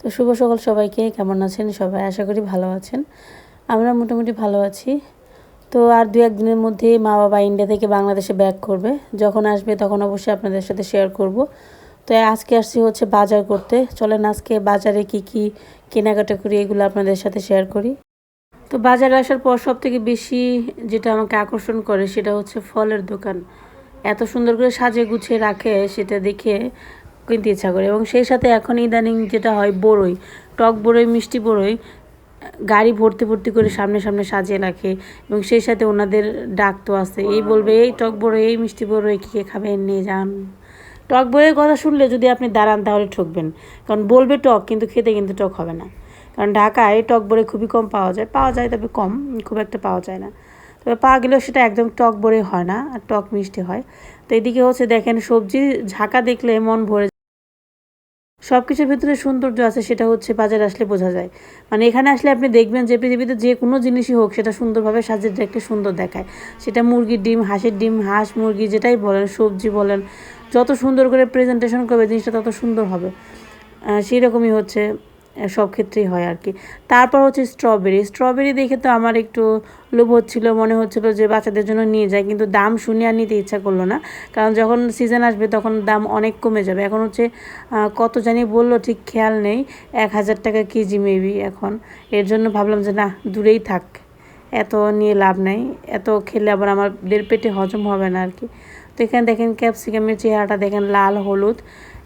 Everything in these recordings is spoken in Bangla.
তো শুভ সকাল সবাইকে, কেমন আছেন সবাই? আশা করি ভালো আছেন। আমরা মোটামুটি ভালো আছি। তো আর 2-1 দিনের মধ্যে মা বাবা ইন্ডিয়া থেকে বাংলাদেশে ব্যাক করবে। যখন আসবে তখন অবশ্যই আপনাদের সাথে শেয়ার করব। তো আজকে আসছি হচ্ছে বাজার করতে। চলেন আজকে বাজারে কি কি কেনাকাটা করি এগুলো আপনাদের সাথে শেয়ার করি। তো বাজারে আসার পর সবথেকে বেশি যেটা আমাকে আকর্ষণ করে সেটা হচ্ছে ফলের দোকান। এত সুন্দর করে সাজিয়ে গুছিয়ে রাখে, সেটা দেখে কিনতে ইচ্ছা করে। এবং সেই সাথে এখন ইদানিং যেটা হয়, বড়ই, টক বড়ই, মিষ্টি বড়ই গাড়ি ভর্তি ভর্তি করে সামনে সামনে সাজিয়ে রাখে। এবং সেই সাথে ওনাদের ডাক তো আছে, এই বলবে এই টক বড়ই, এই মিষ্টি বড়ই কে খাবেন নিয়ে যান। টক বড়ির কথা শুনলে যদি আপনি দাঁড়ান তাহলে ঠকবেন, কারণ বলবে টক কিন্তু খেতে কিন্তু টক হবে না। কারণ ঢাকায় টক বড়ি খুবই কম পাওয়া যায় তবে কম, খুব একটা পাওয়া যায় না। তবে পাওয়া গেলেও সেটা একদম টক বড়ি হয় না, আর টক মিষ্টি হয়। তো এদিকে হচ্ছে দেখেন সবজি ঝাঁকা দেখলে মন ভরে। সব কিছুর ভিতরে সৌন্দর্য আছে, সেটা হচ্ছে বাজারে আসলে বোঝা যায়। মানে এখানে আসলে আপনি দেখবেন যে পৃথিবীতে যে কোনো জিনিসই হোক সেটা সুন্দরভাবে সাজিয়ে একটা সুন্দর দেখায়। সেটা মুরগির ডিম, হাঁসের ডিম, হাঁস মুরগি যেটাই বলেন, সবজি বলেন, যত সুন্দর করে প্রেজেন্টেশন করবে জিনিসটা তত সুন্দর হবে। সেই রকমই হচ্ছে সব ক্ষেত্রেই হয় আর কি। তারপর হচ্ছে স্ট্রবেরি দেখে তো আমার একটু লোভ হচ্ছিলো, মনে হচ্ছিলো যে বাচ্চাদের জন্য নিয়ে যায়, কিন্তু দাম শুনে আর নিতে ইচ্ছা করলো না। কারণ যখন সিজন আসবে তখন দাম অনেক কমে যাবে। এখন হচ্ছে কত জানি বললো, ঠিক খেয়াল নেই, 1,000 টাকা কেজি মেবি এখন। এর জন্য ভাবলাম যে না, দূরেই থাক, এত নিয়ে লাভ নাই, এত খেলে আবার আমাদের পেটে হজম হবে না আর কি। তো এখানে দেখেন ক্যাপসিকামের চেহারাটা দেখেন, লাল হলুদ।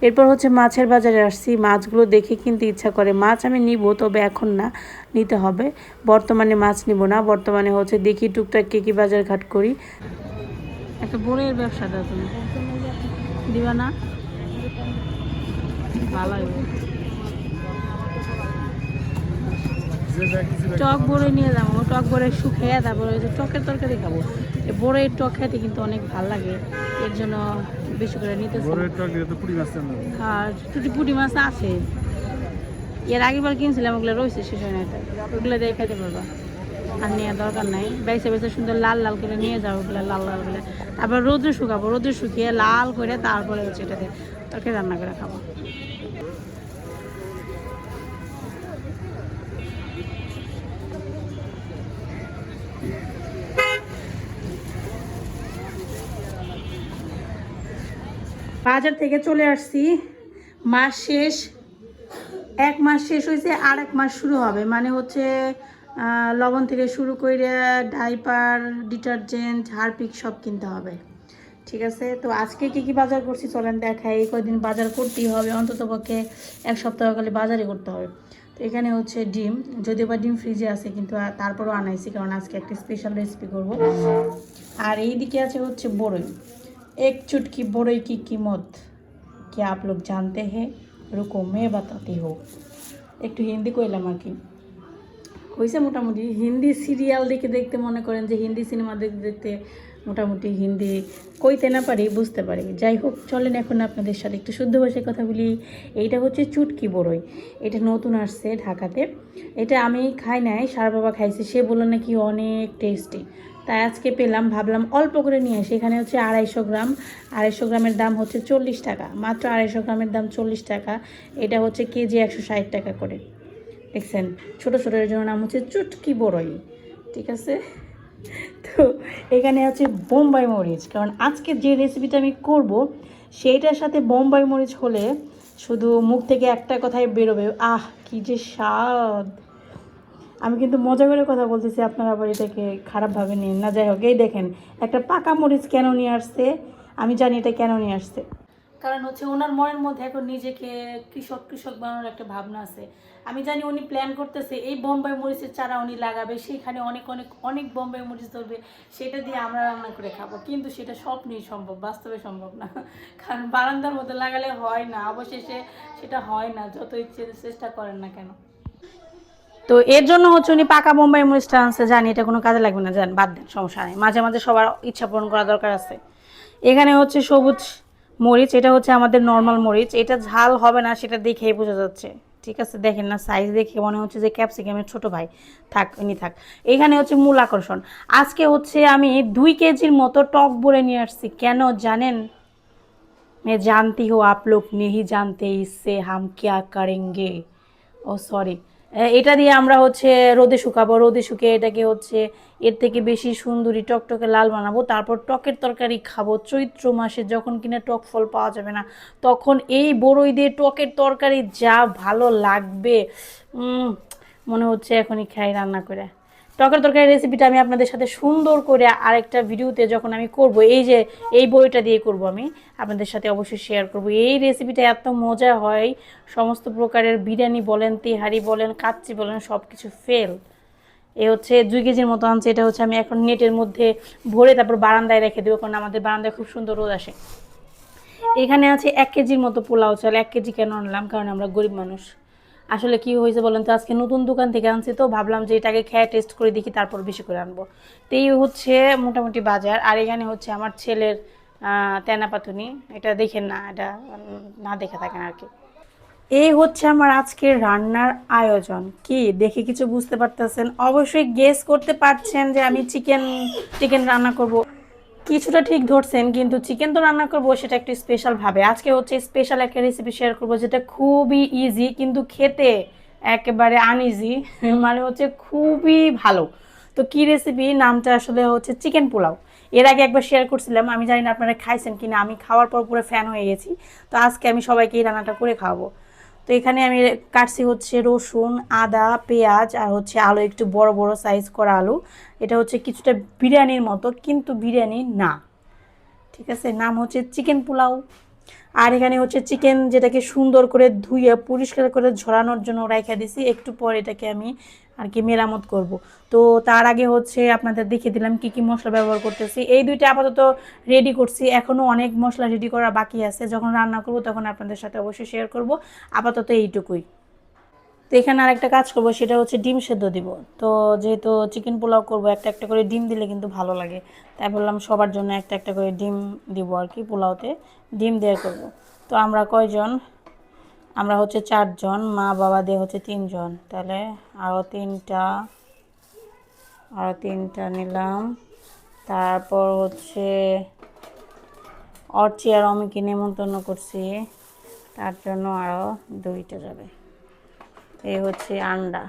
এরপর হচ্ছে মাছের বাজারে আসছি, মাছগুলো দেখে কিনতে ইচ্ছা করে। মাছ আমি নিব, তবে এখন না, নিতে হবে। বর্তমানে মাছ নিব না, বর্তমানে হচ্ছে দেখি টুকটাক কী বাজার ঘাট করি। একটা বড়ের ব্যবসাটা তুমি দিবা না? ভালো টক বড়ই নিয়ে যাবো, টক বড়ই শুকিয়ে তারপরে ওই যে টকের তরকারি খাবো। বড়ের টক খেতে কিন্তু অনেক ভালো লাগে, এর জন্য বেশি করে নিতে। আর পুঁটি মাছ আছে, এর আগেবার কিনছিলাম, ওগুলো রয়েছে, শেষ হয় না, ওগুলো দিয়ে খাইতে পারবা। আর নেওয়ার দরকার নাই, বেছে বেছে সুন্দর লাল লাল করে নিয়ে যাবো, ওগুলো লাল লাল করে। তারপর রোদ্রে শুকাবো, রোদ্রে শুকিয়ে লাল করে তারপরে হচ্ছে এটাতে তরকারি রান্না করে খাবো। বাজার থেকে চলে আসছি, মাস শেষ, 1 মাস শেষ হয়েছে, আর 1 মাস শুরু হবে। মানে হচ্ছে লবণ থেকে শুরু করে ডাইপার, ডিটারজেন্ট, হারপিক সব কিনতে হবে। ঠিক আছে, তো আজকে কি বাজার করছি চলেন দেখাই। এই কদিন বাজার করতেই হবে, অন্তত পক্ষে 1 সপ্তাহ গেলে বাজারই করতে হবে। তো এখানে হচ্ছে ডিম, যদিও বা ডিম ফ্রিজে আছে, কিন্তু তারপরও আনাইছি, কারণ আজকে একটা স্পেশাল রেসিপি করব। আর এই দিকে আছে হচ্ছে বড়ই। এক চুটকি बड़ई की कीमत क्या आप लोग जानते हैं? रुको मैं बताती हूँ। একটু হিন্দি কইলাম আর কি, হয়েছে মোটামুটি। হিন্দি সিরিয়াল দেখে দেখতে মনে করেন যে হিন্দি সিনেমা দেখতে দেখতে মোটামুটি হিন্দি কইতে না পারি, বুঝতে পারি। যাই হোক, চলেন এখন আপনাদের সাথে একটু শুদ্ধ ভাষায় কথা বলি। এইটা হচ্ছে চুটকি বড়ই, এটা নতুন আসছে ঢাকাতে। এটা আমি খাই নাই, সার বাবা খাইছে, সে বললো নাকি অনেক টেস্টি। তাই আজকে পেলাম, ভাবলাম অল্প করে নিয়ে আসি। এখানে হচ্ছে 250 গ্রাম, 250 গ্রামের দাম হচ্ছে 40 টাকা, মাত্র 250 গ্রামের দাম 40 টাকা। এটা হচ্ছে কেজি 160 টাকা করে। দেখছেন, ছোটো ছোটোর জন্য নাম হচ্ছে চুটকি বড়ই। ঠিক আছে, তো এখানে আছে বোম্বাই মরিচ, কারণ আজকে যে রেসিপিটা আমি করব সেইটার সাথে বোম্বাই মরিচ হলে শুধু মুখ থেকে একটা কথাই বেরোবে, আহ কি যে স্বাদ। আমি কিন্তু মজা করে কথা বলতেছি, আপনারা আবার এটাকে খারাপভাবে নিন না। যাই হোক, এই দেখেন একটা পাকা মরিচ কেন নিয়ে আসছে, আমি জানি এটা কেন নিয়ে আসছে। কারণ হচ্ছে ওনার মনের মধ্যে এখন নিজেকে কৃষক কৃষক বানানোর একটা ভাবনা আছে। আমি জানি উনি প্ল্যান করতেছে এই বোম্বাই মরিচের চারা উনি লাগাবে, সেইখানে অনেক অনেক অনেক বোম্বাই মরিচ ধরবে, সেটা দিয়ে আমরা রান্না করে খাবো। কিন্তু সেটা স্বপ্নেই সম্ভব, বাস্তবে সম্ভব না। কারণ বারান্দার মধ্যে লাগালে হয় না, অবশেষে সেটা হয় না, যত ইচ্ছে চেষ্টা করেন না কেন। তো এর জন্য হচ্ছে উনি পাকা বোম্বাই মরিচটা আনছে। জানি এটা কোনো কাজে লাগবে না, জান, বাদ দেন, সমস্যা নেই, মাঝে মাঝে সবার ইচ্ছা পূরণ করা দরকার আছে। এখানে হচ্ছে সবুজ মরিচ, এটা হচ্ছে আমাদের নর্মাল মরিচ, এটা ঝাল হবে না সেটা দেখেই বোঝা যাচ্ছে। ঠিক আছে, দেখেন না, সাইজ দেখে মনে হচ্ছে যে ক্যাপসিকামের ছোট ভাই। থাক, উনি থাক। এখানে হচ্ছে মূল আকর্ষণ, আজকে হচ্ছে আমি 2 কেজির মতো টক বড়ে নিয়ে আসছি। কেন জানেন? मैं जानती हूँ आप लोग नहीं जानते, इससे हम क्या करेंगे। ও সরি, এটা দিয়ে আমরা হচ্ছে রোদে শুকাবো, রোদে শুকিয়ে এটাকে হচ্ছে এর থেকে বেশি সুন্দরী টকটকে লাল বানাবো, তারপর টকের তরকারি খাবো চৈত্র মাসে যখন কিনা টক ফল পাওয়া যাবে না, তখন এই বড়ই দিয়ে টকের তরকারি যা ভালো লাগবে। মনে হচ্ছে এখনই খাই রান্না করে। টকের তরকারি রেসিপিটা আমি আপনাদের সাথে সুন্দর করে আরেকটা ভিডিওতে যখন আমি করব, এই যে এই বইটা দিয়ে করব, আমি আপনাদের সাথে অবশ্যই শেয়ার করব। এই রেসিপিটা এত মজা হয়, সমস্ত প্রকারের বিরিয়ানি বলেন, তেহারি বলেন, কাচ্চি বলেন, সব কিছু ফেল। এ হচ্ছে 2 কেজির মতো আনছে, এটা হচ্ছে আমি এখন নেটের মধ্যে ভরে তারপর বারান্দায় রেখে দেবো, কারণ আমাদের বারান্দায় খুব সুন্দর রোদ আসে। এখানে আছে 1 কেজির মতো পোলাও চাল। 1 কেজি কেন আনলাম, কারণ আমরা গরিব মানুষ। আসলে কি হয়েছে বলেন তো, আজকে নতুন দোকান থেকে আনছি তো ভাবলাম যে এটাকে খেয়ে টেস্ট করে দেখি, তারপর বেশি করে আনবো। তো এই হচ্ছে মোটামুটি বাজার। আর এখানে হচ্ছে আমার ছেলের তেনা পাতুনি, এটা দেখেন না, এটা না দেখে থাকেন আর কি। এই হচ্ছে আমার আজকের রান্নার আয়োজন। কি দেখে কিছু বুঝতে পারতেছেন? অবশ্যই গেস করতে পারছেন যে আমি চিকেন চিকেন রান্না করব। কিছুটা ঠিক ধরছেন, কিন্তু চিকেন তো রান্না করবো সেটা একটু স্পেশাল ভাবে। আজকে হচ্ছে স্পেশাল একটা রেসিপি শেয়ার করবো, যেটা খুবই ইজি কিন্তু খেতে একেবারে আনইজি মানে হচ্ছে খুবই ভালো। তো কি রেসিপি, নামটা আসলে হচ্ছে চিকেন পোলাও। এর আগে একবার শেয়ার করছিলাম, আমি জানি না আপনারা খাইছেন কিনা, আমি খাওয়ার পর পুরো ফ্যান হয়ে গেছি। তো আজকে আমি সবাইকে এই রান্নাটা করে খাওয়াবো। তো এখানে আমি কাটছি হচ্ছে রসুন, আদা, পেঁয়াজ আর হচ্ছে আলু, একটু বড় বড় সাইজ করা আলু। এটা হচ্ছে কিছুটা বিরিয়ানির মতো, কিন্তু বিরিয়ানি না, ঠিক আছে, নাম হচ্ছে চিকেন পোলাও। আর এখানে হচ্ছে চিকেন, যেটাকে সুন্দর করে ধুয়ে পরিষ্কার করে ঝরানোর জন্য রাইখা দিছি, একটু পর এটাকে আমি আর কি মেরামত করব। তো তার আগে হচ্ছে আপনাদের দেখিয়ে দিলাম কি কি মশলা ব্যবহার করতেছি। এই দুইটা আপাতত রেডি করছি, এখনও অনেক মশলা রেডি করা বাকি আছে, যখন রান্না করব তখন আপনাদের সাথে অবশ্যই শেয়ার করব। আপাতত এইটুকুই। তো এখানে আরেকটা কাজ করবো, সেটা হচ্ছে ডিম সেদ্ধ দিব। তো যেহেতু চিকেন পোলাও করবো, একটা একটা করে ডিম দিলে কিন্তু ভালো লাগে, তাই বললাম সবার জন্য একটা একটা করে ডিম দিব আর কি, পোলাওতে ডিম দেওয়া করব। তো আমরা কয়জন, আমরা হচ্ছে 4 জন, মা বাবা দিয়ে হচ্ছে 3 জন, তাহলে আরও তিনটা নিলাম। তারপর হচ্ছে অর্চি আর অমিকে নেমন্তন্ন করছি, তার জন্য আরও 2টা যাবে। এই হচ্ছে আন্ডা,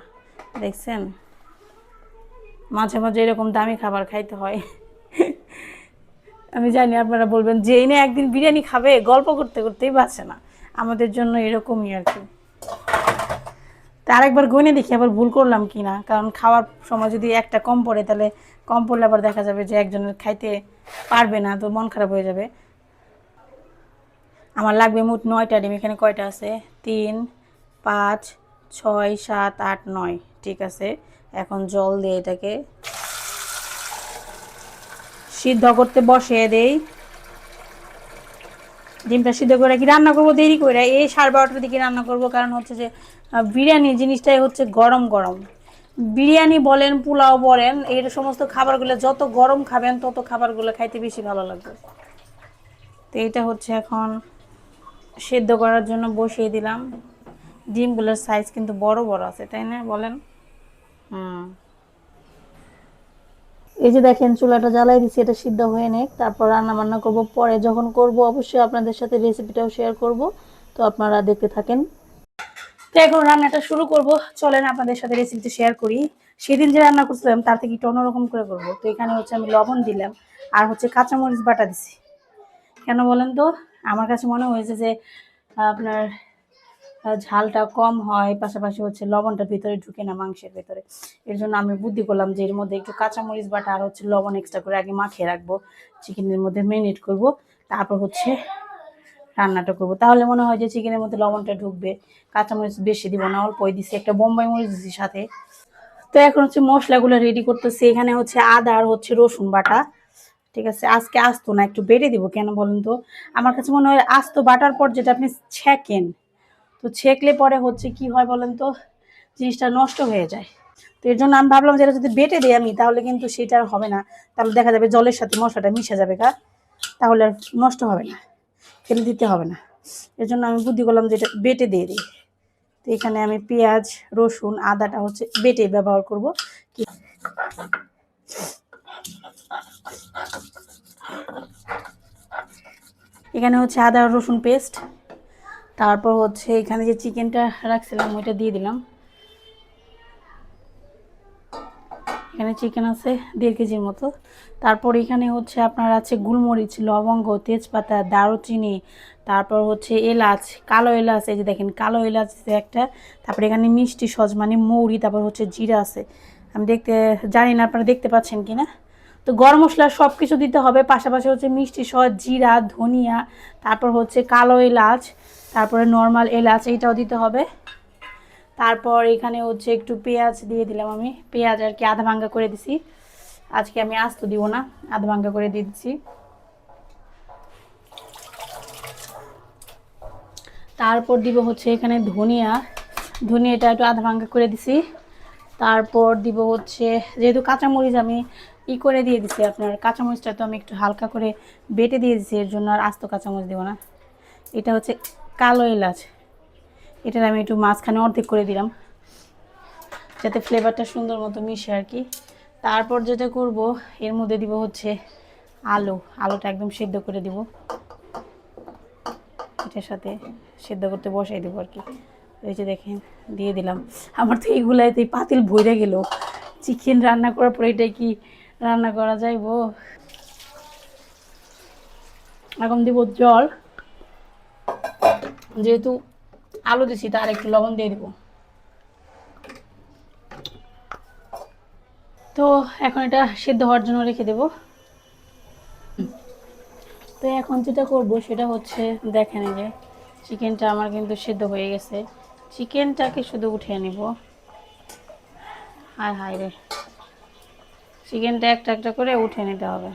দেখছেন, মাঝে মাঝে এরকম দামি খাবার খাইতে হয়। আমি জানি আপনারা বলবেন যে এই না একদিন বিরিয়ানি খাবে, গল্প করতে করতেই বাঁচে না, আমাদের জন্য এরকমই আর কি। তার একবার গনে দেখি আবার ভুল করলাম কি না, কারণ খাওয়ার সময় যদি একটা কম পড়ে, তাহলে কম পড়লে আবার দেখা যাবে যে একজনের খাইতে পারবে না, তো মন খারাপ হয়ে যাবে। আমার লাগবে মোট 9টা ডিম। এখানে কয়টা আছে? 3, 5, 6, 7, 8, 9, ঠিক আছে। এখন জল দিয়ে এটাকে সিদ্ধ করতে বসিয়ে দেই। ডিমটা সিদ্ধ করে কি রান্না করবো দেরি করে, এই 12:30টার দিকে রান্না করব, কারণ হচ্ছে যে বিরিয়ানি জিনিসটাই হচ্ছে গরম গরম। বিরিয়ানি বলেন, পোলাও বলেন, এই সমস্ত খাবারগুলো যত গরম খাবেন তত খাবারগুলো খাইতে বেশি ভালো লাগবে। তো এটা হচ্ছে এখন সেদ্ধ করার জন্য বসিয়ে দিলাম। ডিমগুলোর সাইজ কিন্তু বড় বড় আছে, তাই না বলেন? হুম। এই যে দেখেন, চুলাটা জ্বালাই দিচ্ছি, এটা সিদ্ধ হয়ে নেক, তারপর রান্না বান্না করব। পরে যখন করব অবশ্যই আপনাদের সাথে রেসিপিটাও শেয়ার করব, তো আপনারা দেখতে থাকেন। তো এখন রান্নাটা শুরু করব, চলেন আপনাদের সাথে রেসিপিটা শেয়ার করি। সেদিন যে রান্না করছিলাম তার থেকে একটু অন্যরকম করে করব। তো এখানে হচ্ছে আমি লবণ দিলাম, আর হচ্ছে কাঁচামরিচ বাটা দিছি। কেন বলেন তো, আমার কাছে মনে হয়েছে যে আপনার ঝালটা কম হয়, পাশাপাশি হচ্ছে লবণটা ভিতরে ঢুকে না মাংসের ভেতরে। এর জন্য আমি বুদ্ধি করলাম যে এর মধ্যে একটু কাঁচামরিচ বাটা আর হচ্ছে লবণ এক্সট্রা করে আগে মাখিয়ে রাখবো, চিকেনের মধ্যে ম্যারিনেট করব, তারপর হচ্ছে রান্নাটা করব। তাহলে মনে হয় যে চিকেনের মধ্যে লবণটা ঢুকবে। কাঁচামরিচ বেশি দিব না, অল্পই দিছি, একটা বোম্বাই মরিচ দিছি সাথে। তো এখন হচ্ছে মশলাগুলো রেডি করতেছি। এখানে হচ্ছে আদা আর হচ্ছে রসুন বাটা, ঠিক আছে। আজকে আস্ত না, একটু বেটে দিব। কেন বলেন তো, আমার কাছে মনে হয় আস্ত বাটার পর যেটা আপনি ছেঁকেন, তো ছেঁকলে পরে হচ্ছে কি হয় বলেন তো, জিনিসটা নষ্ট হয়ে যায়। তো এর জন্য আমি ভাবলাম যে এটা যদি বেটে দিই আমি, তাহলে কিন্তু সেটা আর হবে না, তাহলে দেখা যাবে জলের সাথে মশলাটা মিশে যাবে, তাহলে আর নষ্ট হবে না, ফেলে দিতে হবে না। এর জন্য আমি বুদ্ধি করলাম যে এটা বেটে দিয়ে দিই। তো এখানে আমি পেঁয়াজ, রসুন, আদাটা হচ্ছে বেটে ব্যবহার করব। এখানে হচ্ছে আদা রসুন পেস্ট, তারপর হচ্ছে এখানে যে চিকেনটা রাখছিলাম ওইটা দিয়ে দিলাম। এখানে চিকেন আছে 1.5 কেজির মতো। তারপর এখানে হচ্ছে আপনার আছে গোলমরিচ, লবঙ্গ, তেজপাতা, দারুচিনি, তারপর হচ্ছে এলাচ, কালো এলাচ, এই যে দেখেন কালো এলাচ একটা, তারপর এখানে মিষ্টি সজমানি, মৌরি, তারপর হচ্ছে জিরা আছে। আমি দেখতে জানি না আপনারা দেখতে পাচ্ছেন কি না। তো গরম মশলা সব কিছু দিতে হবে, পাশাপাশি হচ্ছে মিষ্টি সজ, জিরা, ধনিয়া, তারপর হচ্ছে কালো এলাচ, তারপরে নর্মাল এলাচ এইটাও দিতে হবে। তারপর এখানে হচ্ছে একটু পেঁয়াজ দিয়ে দিলাম, আমি পেঁয়াজ আর কি আধা ভাঙ্গা করে দিছি, আজকে আমি আস্ত দিব না, আধা ভাঙ্গা করে দিয়ে দিচ্ছি। তারপর দিব হচ্ছে এখানে ধনিয়াটা একটু আধা ভাঙ্গা করে দিছি। তারপর দিব হচ্ছে যেহেতু কাঁচামরিচ আমি করে দিয়ে দিছি, আপনার কাঁচামরিচটা তো আমি একটু হালকা করে বেটে দিয়ে দিছি, এর জন্য আর আস্ত কাঁচামরিচ দেবো না। এটা হচ্ছে কালো এলাচ, এটার আমি একটু মাঝখানে অর্ধেক করে দিলাম যাতে ফ্লেভারটা সুন্দর মতো মিশে আর কি। তারপর যেটা করব এর মধ্যে দিব হচ্ছে আলুটা একদম সিদ্ধ করে দিব, এটার সাথে সিদ্ধ করতে বসাই দেবো আর কি। এই যে দেখেন দিয়ে দিলাম। আমার তো এইগুলাতে পাতিল ভরে গেল, চিকেন রান্না করার পরে এটা কি রান্না করা যাইবো। এখন দিব জল, যেহেতু আলু দিছি তার একটু লবণ দিয়ে দিব। তো এখন এটা সিদ্ধ হওয়ার জন্য রেখে দেব। তো এখন যেটা করব সেটা হচ্ছে দেখেন এই যে চিকেনটা আমার কিন্তু সিদ্ধ হয়ে গেছে, চিকেনটাকে শুধু উঠিয়ে নিব। হায় হায় রে, চিকেনটা একটা একটা করে উঠে নিতে হবে।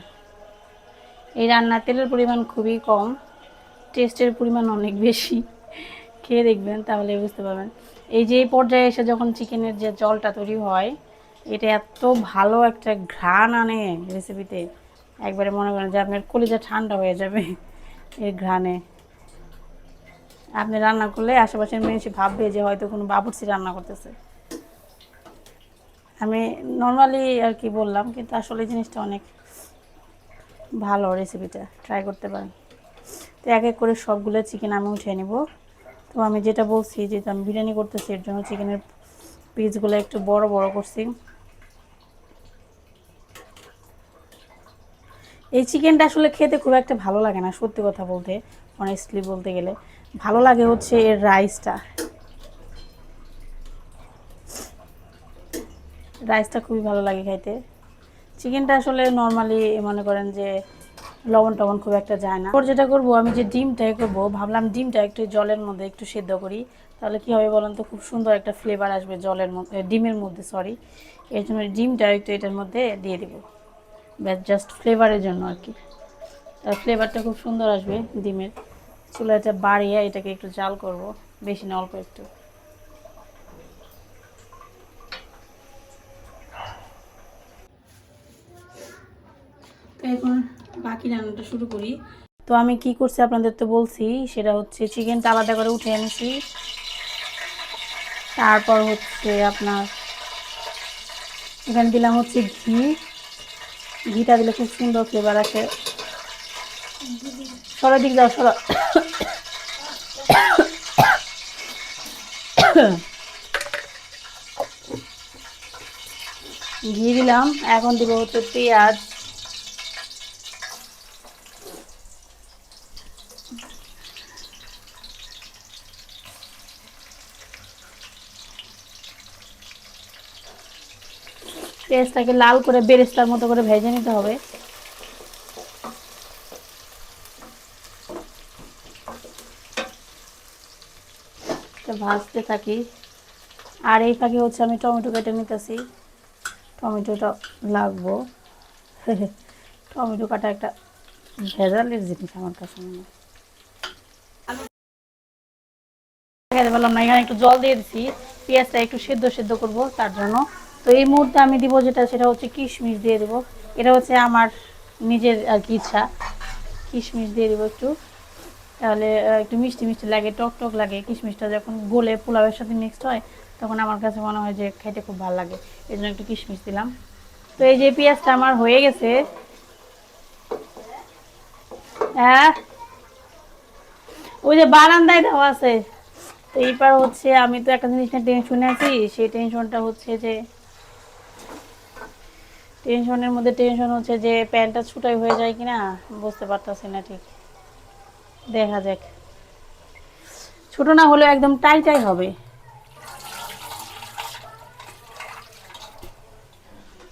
এই রান্নার তেলের পরিমাণ খুবই কম, টেস্টের পরিমাণ অনেক বেশি, খেয়ে দেখবেন তাহলে বুঝতে পারবেন। এই যে এই পর্যায়ে এসে যখন চিকেনের যে জলটা তৈরি হয়, এটা এত ভালো একটা ঘ্রাণ আনে রেসিপিতে, একবারে মনে করেন যে আপনার কলিজা ঠান্ডা হয়ে যাবে এই ঘ্রাণে। আপনি রান্না করলে আশেপাশের মানুষ ভাববে যে হয়তো কোনো বাবুর্চি রান্না করতেছে। আমি নর্মালি আর কি বললাম, কিন্তু আসলে জিনিসটা অনেক ভালো, রেসিপিটা ট্রাই করতে পারেন। তো এক এক করে সবগুলো চিকেন আমি উঠিয়ে নেব। তো আমি যেটা বলছি যে আমি বিরিয়ানি করতেছি, এর জন্য চিকেনের পিসগুলো একটু বড় বড় করছি। এই চিকেনটা আসলে খেতে খুব একটা ভালো লাগে না, সত্যি কথা বলতে, অনেস্টলি বলতে গেলে ভালো লাগে হচ্ছে এর রাইসটা খুবই ভালো লাগে খাইতে। চিকেনটা আসলে নর্মালি মনে করেন যে লবণ টবণ খুব একটা যায় না। যেটা করব আমি যে ডিমটাই করব, ভাবলাম ডিমটা একটু জলের মধ্যে একটু সেদ্ধ করি, তাহলে কি হবে বলেন তো, খুব সুন্দর একটা ফ্লেভার আসবে জলের মধ্যে, ডিমের মধ্যে সরি। এর জন্য ডিমটা একটু এটার মধ্যে দিয়ে দিব, ব্যাস জাস্ট ফ্লেভারের জন্য আর কি। তার ফ্লেভারটা খুব সুন্দর আসবে ডিমের। চুলাটা বাড়িয়ে এটাকে একটু জাল করব, বেশি না অল্প একটু। তো এখন বাকি রান্নাটা শুরু করি। তো আমি কি করছি আপনাদের তো বলছি, সেটা হচ্ছে চিকেনটা আলাদা করে উঠে এনেছি। তারপর হচ্ছে আপনার এখানে দিলাম হচ্ছে ঘিটা দিলে খুব সুন্দর ফ্লেভার আসে। সরা দিক যাও, সরা। ঘি দিলাম, এখন দিব হচ্ছে পেঁয়াজ, পেঁয়াজটাকে লাল করে বেরেস্তার মতো করে ভেজে নিতে হবে। ভাজতে থাকি, আর এই ফাঁকে হচ্ছে আমি টমেটো কেটে নিতেছি, টমেটোটা লাগবো। টমেটো কাটা একটা ভেজালের জিনিস আমার কাছে মনে হয়। বললাম না, এখানে একটু জল দিয়ে দিচ্ছি, পেঁয়াজটা একটু সেদ্ধ করব তার জন্য। তো এই মুহূর্তে আমি দিব যেটা, সেটা হচ্ছে কিশমিশ দিয়ে দেবো। এটা হচ্ছে আমার নিজের আর কি ইচ্ছা, কিশমিশ দিয়ে দেবো একটু, তাহলে একটু মিষ্টি মিষ্টি লাগে, টক টক লাগে। কিশমিশটা যখন গলে পোলাওয়ের সাথে মিক্সড হয় তখন আমার কাছে মনে হয় যে খেতে খুব ভালো লাগে, এই জন্য একটু কিশমিশ দিলাম। তো এই যে পেঁয়াজটা আমার হয়ে গেছে। হ্যাঁ, ওই যে বারান্দায় দেওয়া আছে। তো এইবার হচ্ছে আমি তো একটা জিনিস নিয়ে টেনশনে আছি, সেই টেনশনটা হচ্ছে যে টেনশনের মধ্যে টেনশন হচ্ছে যে প্যান্টটা ছুটাই হয়ে যায় কিনা বুঝতে পারতাছি না ঠিক। দেখা যাক, ছোট না হলেও একদম টাইটাই হবে।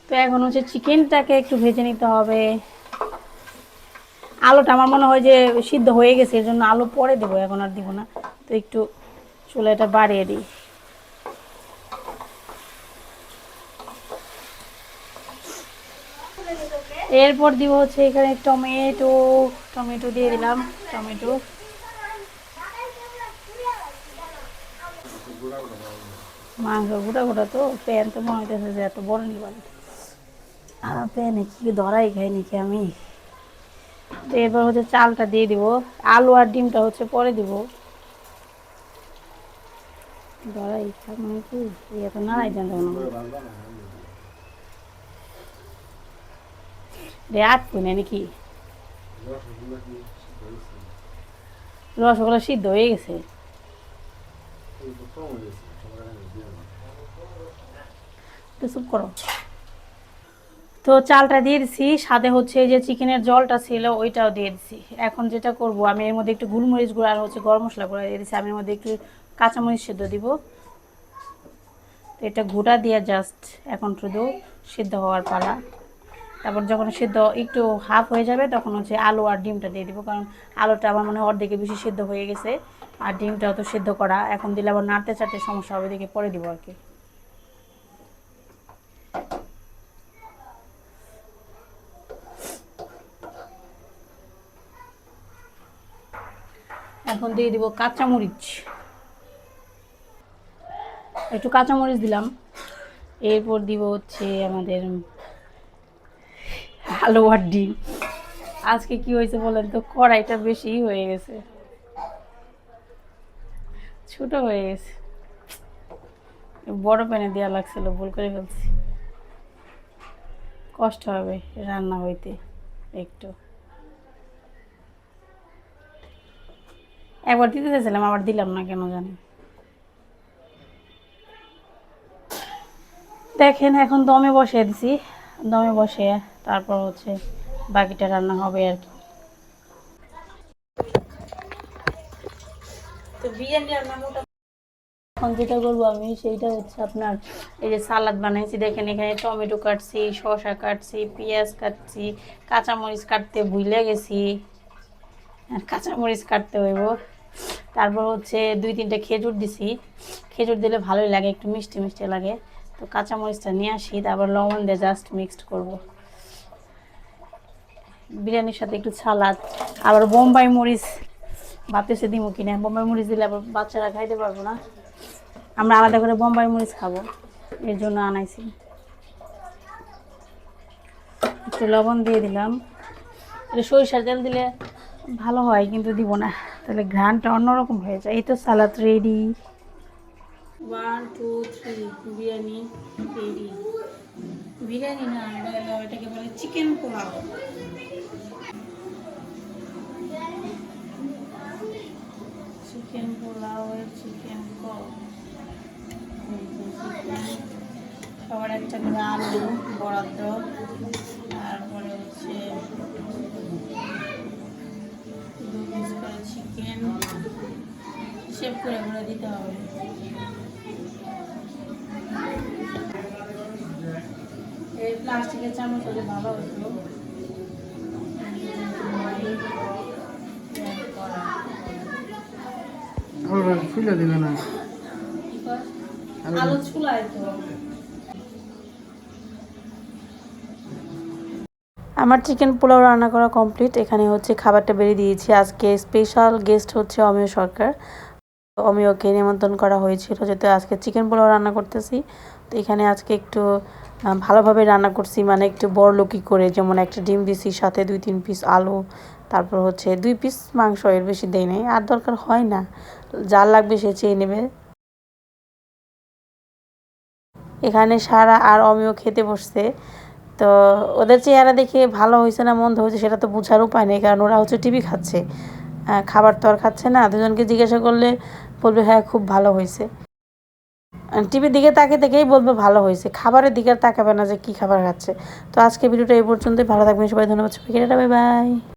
তো এখন হচ্ছে চিকেনটাকে একটু ভেজে নিতে হবে। আলুটা আমার মনে হয় যে সিদ্ধ হয়ে গেছে, এর জন্য আলু পরে দেবো, এখন আর দিব না। তো একটু চুলাটা বাড়িয়ে দিই। এরপর দিব হচ্ছে এখানে টমেটো, টমেটো দিয়ে দিলাম। টমেটো মাংস গোটা গোটা তো প্যান তো মনে হইতেছে যে এত বড় নিবাল, প্যানে কি ধরাই খাই নাকি আমি। তো এরপর হচ্ছে চালটা দিয়ে দিব, আলু আর ডিমটা হচ্ছে পরে দিব। ধরাই খাব মানে কি এত নাড়াই দেন রে আট পুনে নাকি। রসগোল্লা সিদ্ধ হয়ে গেছে। চুপ করো। তো চালটা দিয়ে দিছি, সাথে হচ্ছে যে চিকেনের জলটা ছিল ওইটাও দিয়ে দিছি। এখন যেটা করব আমি এর মধ্যে একটু গোলমরিচ গুঁড়া আর হচ্ছে গরম মশলা গুঁড়া দিয়ে দিছি। আমি এর মধ্যে একটু কাঁচামরিচ সিদ্ধ দিব। তো এটা গুঁড়া দিয়ে জাস্ট এখন শুধু সিদ্ধ হওয়ার পালা। তারপর যখন সিদ্ধ একটু হাফ হয়ে যাবে তখন হচ্ছে আলু আর ডিমটা দিয়ে দিব, কারণ আলুটা আমার মনে হয় অর্ধেকে বেশি সিদ্ধ হয়ে গেছে। আর ডিমটাও তো সিদ্ধ করা, এখন দিলে আবার নাড়তে চাড়তে সমস্যা হবে, দেখে পরে দিব আর কি। এখন দিয়ে দিব কাঁচামরিচ, একটু কাঁচামরিচ দিলাম। এরপর দিব হচ্ছে আমাদের আলু আর ডিম। আজকে কি হয়েছে বলেন তো, কড়াইটা বেশি হয়ে গেছে, ছোট হয়ে গেছে। বড় প্যানে দেওয়া লাগছিল, ভুল করে ফেলছি। কষ্ট হবে রান্না হইতে একটু। একবার দিতে চাইছিলাম, আবার দিলাম না কেন জানি। দেখেন এখন দমে বসিয়ে দিছি, দমে বসিয়ে তারপর হচ্ছে বাকিটা রান্না হবে আর কি। তো বিরিয়ানি রান্না এখন যেটা করবো আমি সেইটা হচ্ছে আপনার এই যে সালাদ বানাইছি, দেখেন এখানে টমেটো কাটছি, শসা কাটছি, পেঁয়াজ কাটছি, কাঁচামরিচ কাটতে ভুলে গেছি, আর কাঁচামরিচ কাটতে হইব। তারপর হচ্ছে 2-3টা খেজুর দিছি, খেজুর দিলে ভালোই লাগে, একটু মিষ্টি মিষ্টি লাগে। তো কাঁচামরিচটা নিয়ে আসি, তারপর লবণ দিয়ে জাস্ট মিক্সড করব। বিরিয়ানির সাথে একটু সালাদ, আবার বোম্বাই মরিচ ভাবতেছে দিব কিনা। বোম্বাই মরিচ দিলে আবার বাচ্চারা খাইতে পারবো না, আমরা আলাদা করে বোম্বাই মরিচ খাবো, এর জন্য আনাইছি। একটু লবণ দিয়ে দিলাম। এটা সরিষার তেল দিলে ভালো হয় কিন্তু দিব না, তাহলে ঘ্রাণটা অন্যরকম হয়ে যায়। এই তো সালাদ রেডি। 1 2 3 বিরিয়ানি রেডি। বিরিয়ানি না, এটাকে বলে চিকেন পোলাও। চিকেন পোলাও এর চিকেন সবার একটা করে আলু বরাদ্দ, তারপরে হচ্ছে 2 পিস করে চিকেন শেপ করে করে দিতে হবে। এই প্লাস্টিকের চামচ হলে ভালো হতো। ফুলে দিবে না, আলু ছুলায় তো। আমার চিকেন পোলাও রান্না করা কমপ্লিট। এখানে হচ্ছে খাবারটা বেরিয়ে দিয়েছি। আজকে স্পেশাল গেস্ট হচ্ছে অমিয় সরকার, অমিয়কে নিমন্ত্রণ করা হয়েছিল যেহেতু আজকে চিকেন পোলাও রান্না করতেছি। তো এখানে আজকে একটু ভালোভাবে রান্না করছি, মানে একটু বড় লোকই করে, যেমন একটা ডিম দিছি, সাথে 2-3 পিস আলু, তারপর হচ্ছে 2 পিস মাংস, এর বেশি দেয় নাই, আর দরকার হয় না, যার লাগবে সে চেয়ে নেবে। এখানে সারা আর অমিয় খেতে বসছে। তো ওদের চেহারা দেখে ভালো হয়েছে না মন্দ হয়েছে সেটা তো বোঝার উপায় নেই, কারণ ওরা হচ্ছে টিভি খাচ্ছে। খাবার তো আর খাচ্ছে না। দুজনকে জিজ্ঞাসা করলে বলবে হ্যাঁ খুব ভালো হয়েছে। টিভির দিকে তাকিয়ে থেকেই বলবে ভালো হয়েছে, খাবারের দিকে আর তাকাবে না যে কী খাবার খাচ্ছে। তো আজকে ভিডিওটা এই পর্যন্তই। ভালো থাকবেন সবাই, ধন্যবাদ সবাইকে, বাই বাই।